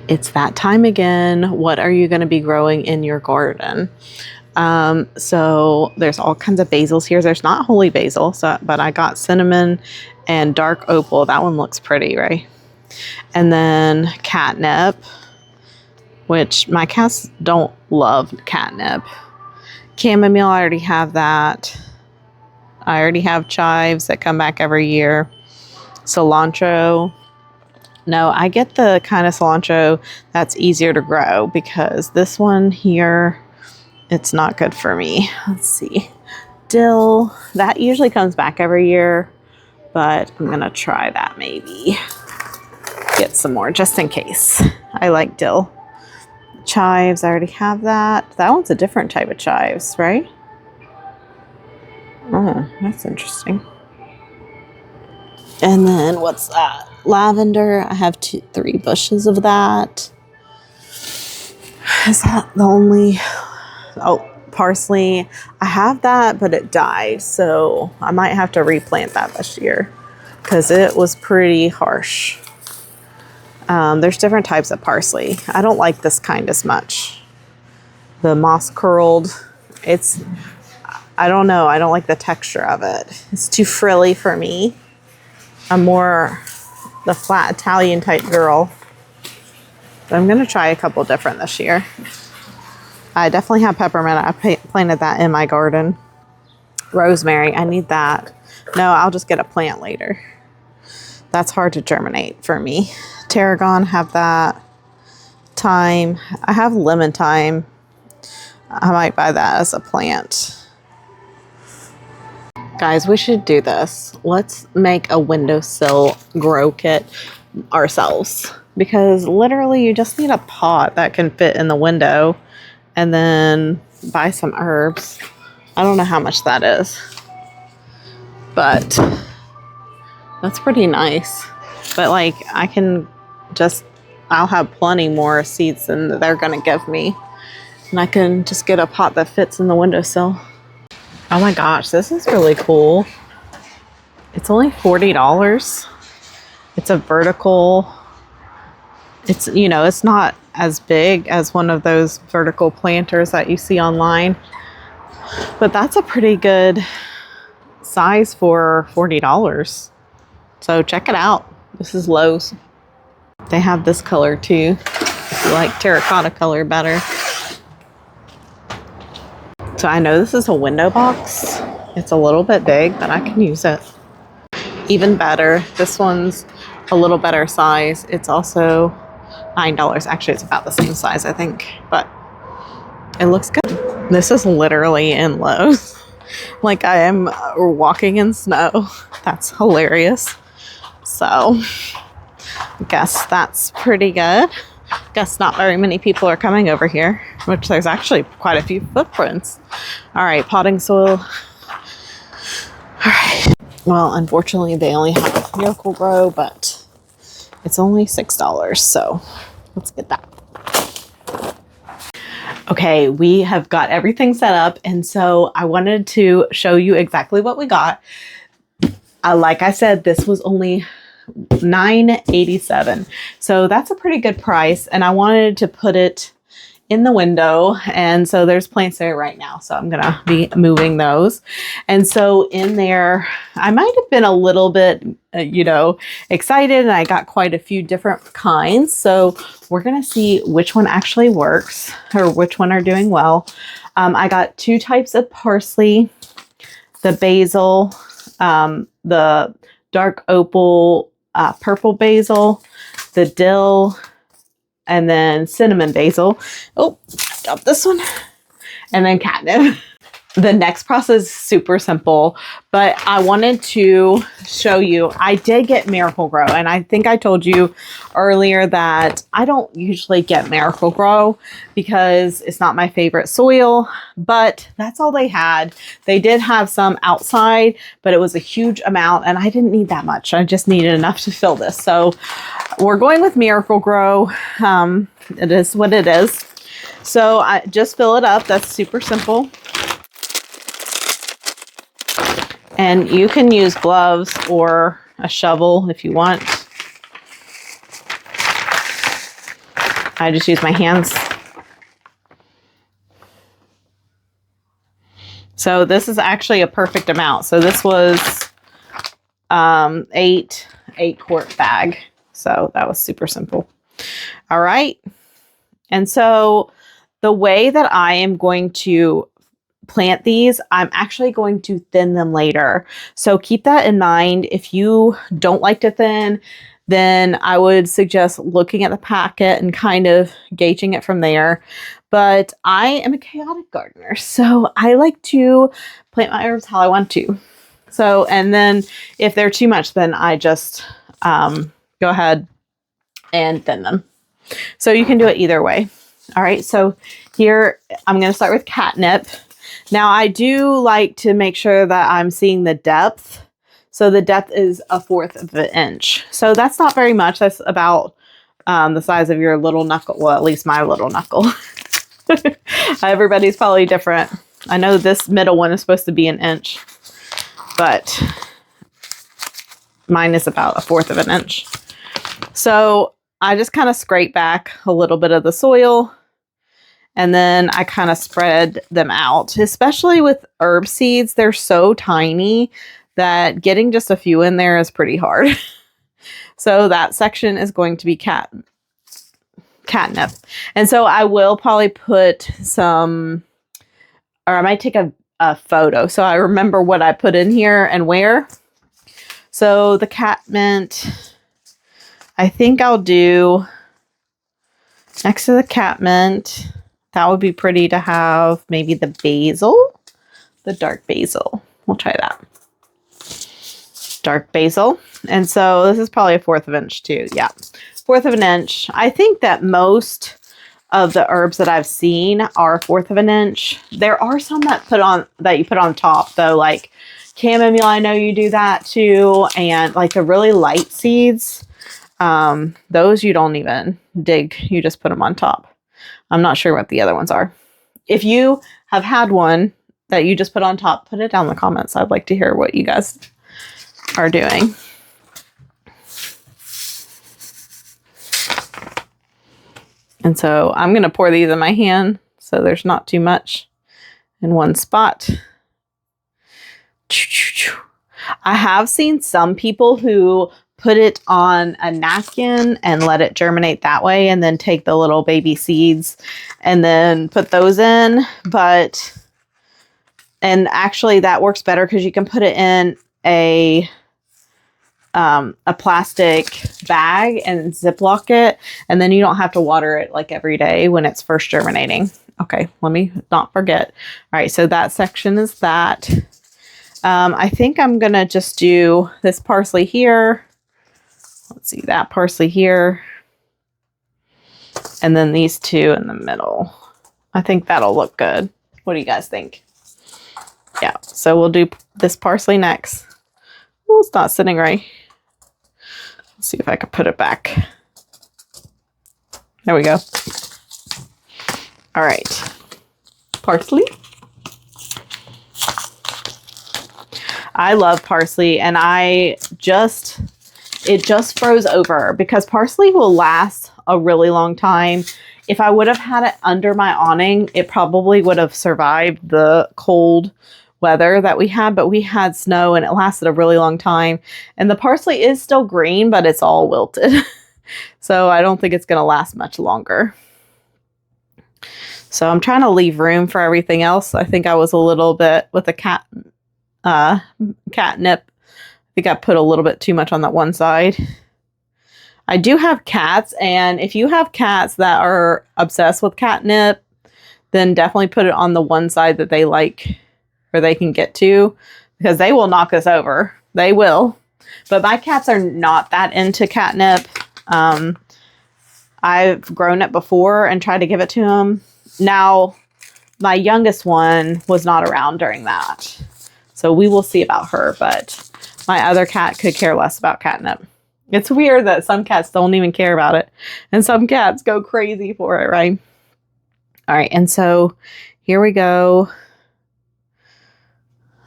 it's that time again. What are you going to be growing in your garden? So there's all kinds of basils here. There's not holy basil, but I got cinnamon and dark opal. That one looks pretty, right? And then catnip, which my cats don't love catnip. Chamomile, I already have that. I already have chives that come back every year. Cilantro. No, I get the kind of cilantro that's easier to grow because this one here, it's not good for me. Let's see. Dill, that usually comes back every year, but I'm going to try that maybe. Get some more just in case. I like dill. Chives, I already have that. That one's a different type of chives, right? Oh, that's interesting. And then what's that? Lavender, I have 3 bushes of that. Is that the only... Oh, parsley. I have that, but it died, so I might have to replant that this year because it was pretty harsh. There's different types of parsley. I don't like this kind as much. The moss curled, I don't know. I don't like the texture of it. It's too frilly for me. I'm more the flat Italian type girl. But I'm going to try a couple different this year. I definitely have peppermint. I planted that in my garden. Rosemary, I need that. No, I'll just get a plant later. That's hard to germinate for me. Tarragon, have that. Thyme, I have lemon thyme. I might buy that as a plant. Guys, we should do this. Let's make a windowsill grow kit ourselves. Because literally you just need a pot that can fit in the window. And then buy some herbs. I don't know how much that is. But that's pretty nice. But like I'll have plenty more seeds than they're going to give me. And I can just get a pot that fits in the windowsill. Oh my gosh, this is really cool. It's only $40. It's a vertical. It's, it's not as big as one of those vertical planters that you see online. But that's a pretty good size for $40. So check it out. This is Lowe's. They have this color too. If you like terracotta color better. So I know this is a window box. It's a little bit big, but I can use it. Even better, this one's a little better size. It's also $9. Actually, it's about the same size, I think, but it looks good. This is literally in Lowe's. Like I am walking in snow. That's hilarious. So I guess that's pretty good. Guess not very many people are coming over here, which there's actually quite a few footprints. All right, potting soil. All right. Well, unfortunately, they only have Miracle Grow, but it's only $6, so let's get that. Okay, we have got everything set up, and so I wanted to show you exactly what we got. Like I said, this was only $9.87, so that's a pretty good price, and I wanted to put it in the window, and so there's plants there right now, so I'm gonna be moving those. And so in there, I might have been a little bit excited, and I got quite a few different kinds, so we're gonna see which one actually works or which one are doing well. I got 2 types of parsley, the basil, the dark opal purple basil, the dill, and then cinnamon basil. Oh, drop this one. And then catnip. The next process is super simple, but I wanted to show you, I did get Miracle Grow, and I think I told you earlier that I don't usually get Miracle Grow because it's not my favorite soil, but that's all they had. They did have some outside, but it was a huge amount, and I didn't need that much. I just needed enough to fill this. So we're going with Miracle Grow. It is what it is. So I just fill it up. That's super simple. And you can use gloves or a shovel if you want. I just use my hands. So this is actually a perfect amount. So this was 8-quart bag. So that was super simple. All right. And so the way that I am going to plant these, I'm actually going to thin them later. So keep that in mind. If you don't like to thin, then I would suggest looking at the packet and kind of gauging it from there. But I am a chaotic gardener, so I like to plant my herbs how I want to. So, and then if they're too much, then I just go ahead and thin them. So you can do it either way. All right, so here I'm going to start with catnip. Now I do like to make sure that I'm seeing the depth. So the depth is 1/4 of an inch. So that's not very much. That's about the size of your little knuckle. Well, at least my little knuckle. Everybody's probably different. I know this middle one is supposed to be 1 inch, but mine is about 1/4 of an inch. So I just kind of scrape back a little bit of the soil, and then I kind of spread them out. Especially with herb seeds, they're so tiny that getting just a few in there is pretty hard. So that section is going to be catnip. And so I will probably put some, or I might take a photo so I remember what I put in here and where. So the catmint, I think I'll do next to the catmint. That would be pretty to have maybe the basil, the dark basil. We'll try that. Dark basil. And so this is probably 1/4 of an inch too. Yeah, 1/4 of an inch. I think that most of the herbs that I've seen are 1/4 of an inch. There are some that you put on top though, like chamomile. I know you do that too, and like the really light seeds. Those you don't even dig. You just put them on top. I'm not sure what the other ones are. If you have had one that you just put on top, put it down in the comments. I'd like to hear what you guys are doing. And so I'm going to pour these in my hand so there's not too much in one spot. I have seen some people who put it on a napkin and let it germinate that way, and then take the little baby seeds and then put those in. And actually that works better because you can put it in a plastic bag and Ziploc it, and then you don't have to water it like every day when it's first germinating. Okay, let me not forget. All right, so that section is that. I think I'm gonna just do this parsley here. Let's see, that parsley here. And then these two in the middle. I think that'll look good. What do you guys think? Yeah, so we'll do this parsley next. Well, it's not sitting right. Let's see if I can put it back. There we go. All right. Parsley. I love parsley, and it just froze over because parsley will last a really long time. If I would have had it under my awning, it probably would have survived the cold weather that we had, but we had snow and it lasted a really long time. And the parsley is still green, but it's all wilted. So I don't think it's going to last much longer. So I'm trying to leave room for everything else. I think I was a little bit with the catnip. I think I put a little bit too much on that one side. I do have cats, and if you have cats that are obsessed with catnip, then definitely put it on the one side that they like or they can get to, because they will knock this over. They will. But my cats are not that into catnip. I've grown it before and tried to give it to them. Now, my youngest one was not around during that. So we will see about her, but my other cat could care less about catnip. It's weird that some cats don't even care about it, and some cats go crazy for it, right? All right, and so here we go.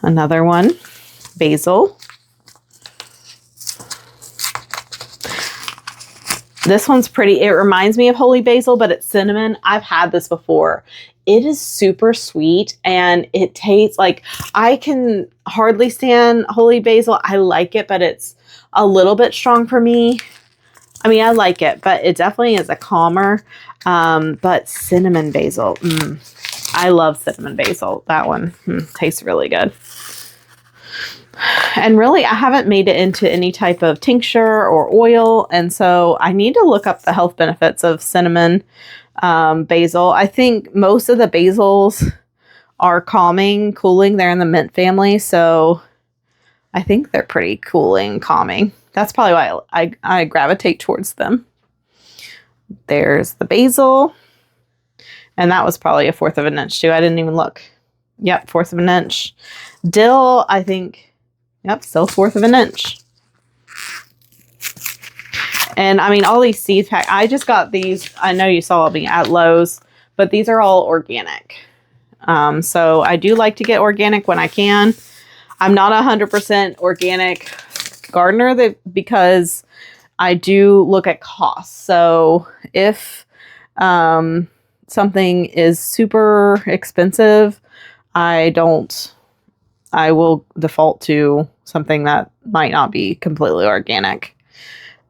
Another one, basil. This one's pretty. It reminds me of holy basil, but it's cinnamon. I've had this before. It is super sweet and it tastes like, I can hardly stand holy basil. I like it, but it's a little bit strong for me. I mean, I like it, but it definitely is a calmer. But cinnamon basil. I love cinnamon basil. That one tastes really good. And really, I haven't made it into any type of tincture or oil. And so I need to look up the health benefits of cinnamon basil. I think most of the basils are calming, cooling. They're in the mint family. So I think they're pretty cooling, calming. That's probably why I gravitate towards them. There's the basil. And that was probably 1/4 of an inch too. I didn't even look. Yep, 1/4 of an inch. Dill, I think, yep, still 1/4 of an inch. And I mean, all these seed pack, I just got these. I know you saw me at Lowe's, but these are all organic. So I do like to get organic when I can. I'm not 100% organic gardener because I do look at costs. So if something is super expensive, I will default to something that might not be completely organic.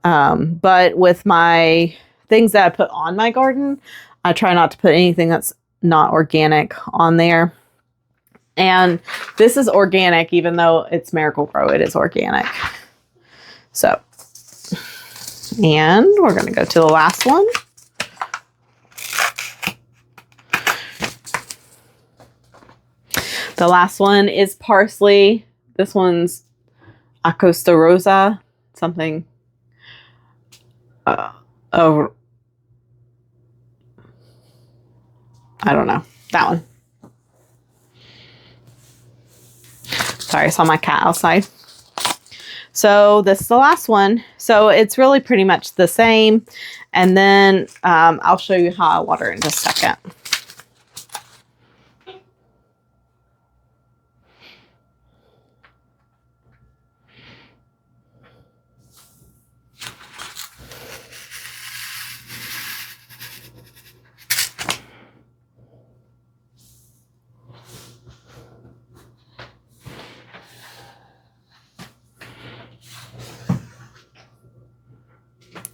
But with my things that I put on my garden, I try not to put anything that's not organic on there. And this is organic, even though it's Miracle-Gro, it is organic. So, and we're going to go to the last one. The last one is parsley. This one's Acosta Rosa, something. Oh, I don't know. That one. Sorry, I saw my cat outside. So this is the last one. So it's really pretty much the same. And then I'll show you how I water in just a second.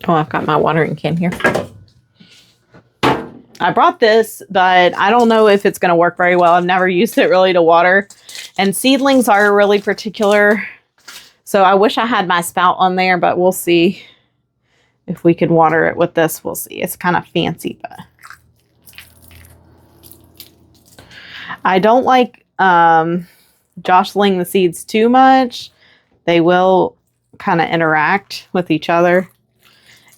Oh, I've got my watering can here. I brought this, but I don't know if it's going to work very well. I've never used it really to water. And seedlings are really particular. So I wish I had my spout on there, but we'll see if we could water it with this. We'll see. It's kind of fancy, but I don't like jostling the seeds too much. They will kind of interact with each other.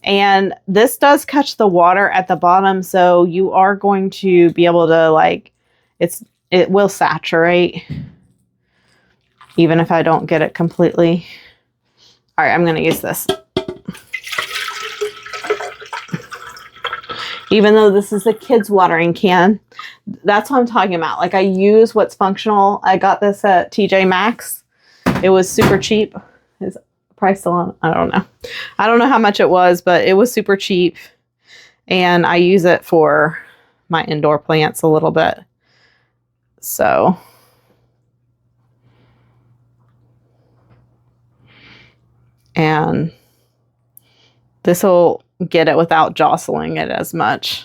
And this does catch the water at the bottom, so you are going to be able to, like, it will saturate, even if I don't get it completely. All right, I'm going to use this. Even though this is a kid's watering can, that's what I'm talking about. Like, I use what's functional. I got this at TJ Maxx. It was super cheap. Is price still on? I don't know. I don't know how much it was, but it was super cheap. And I use it for my indoor plants a little bit. So and this will get it without jostling it as much.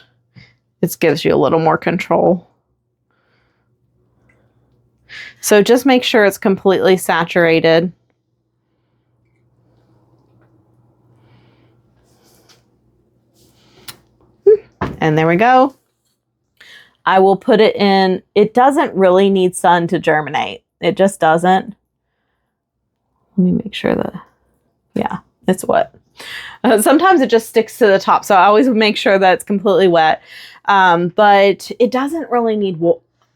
It gives you a little more control. So just make sure it's completely saturated. And there we go. I will put it in. It doesn't really need sun to germinate. It just doesn't. Let me make sure that, yeah, it's wet. Sometimes it just sticks to the top. So I always make sure that it's completely wet. But it doesn't really need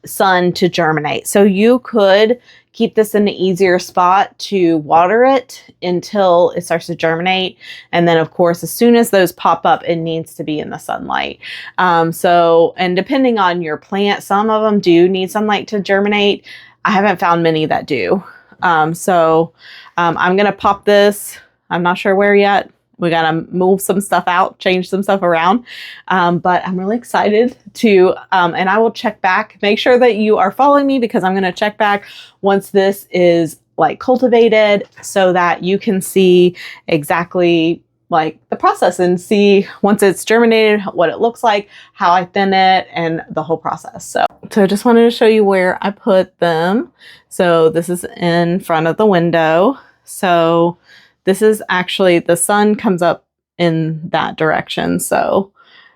sun to germinate. So you could keep this in an easier spot to water it until it starts to germinate. And then of course, as soon as those pop up, it needs to be in the sunlight. And depending on your plant, some of them do need sunlight to germinate. I haven't found many that do. I'm going to pop this. I'm not sure where yet. we got to move some stuff out, change some stuff around. But I'm really excited to, and I will check back, make sure that you are following me because I'm going to check back once this is like cultivated so that you can see exactly like the process and see once it's germinated, what it looks like, how I thin it, and the whole process. So I just wanted to show you where I put them. So this is in front of the window. So this is actually, the sun comes up in that direction. So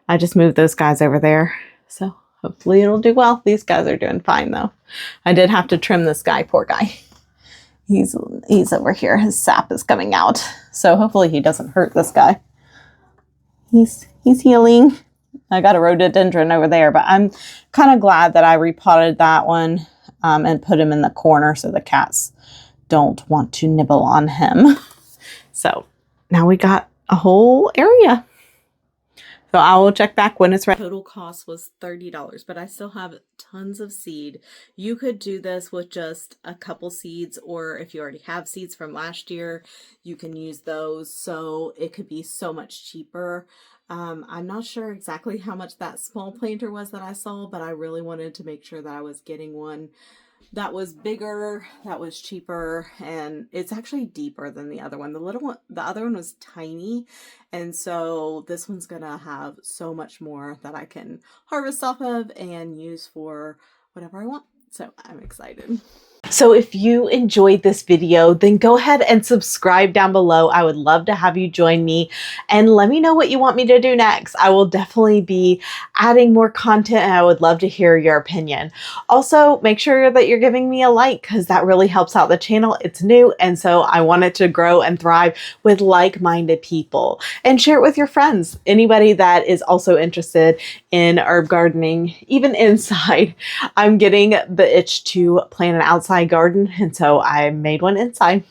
I just moved those guys over there. So hopefully it'll do well. These guys are doing fine though. I did have to trim this guy, poor guy. He's over here. His sap is coming out. So hopefully he doesn't hurt this guy. He's healing. I got a rhododendron over there, but I'm kind of glad that I repotted that one and put him in the corner so the cats don't want to nibble on him. So now we got a whole area. So I will check back when it's ready. Total cost was $30, but I still have tons of seed. You could do this with just a couple seeds, or if you already have seeds from last year, you can use those. So it could be so much cheaper. I'm not sure exactly how much that small planter was that I saw, but I really wanted to make sure that I was getting one that was bigger, that was cheaper, and it's actually deeper than the other one. The other one was tiny, and so this one's gonna have so much more that I can harvest off of and use for whatever I want. So I'm excited. So if you enjoyed this video, then go ahead and subscribe down below. I would love to have you join me and let me know what you want me to do next. I will definitely be adding more content and I would love to hear your opinion. Also, make sure that you're giving me a like because that really helps out the channel. It's new and so I want it to grow and thrive with like-minded people. And share it with your friends. Anybody that is also interested in herb gardening, even inside. I'm getting the itch to plant an outside garden, and so I made one inside.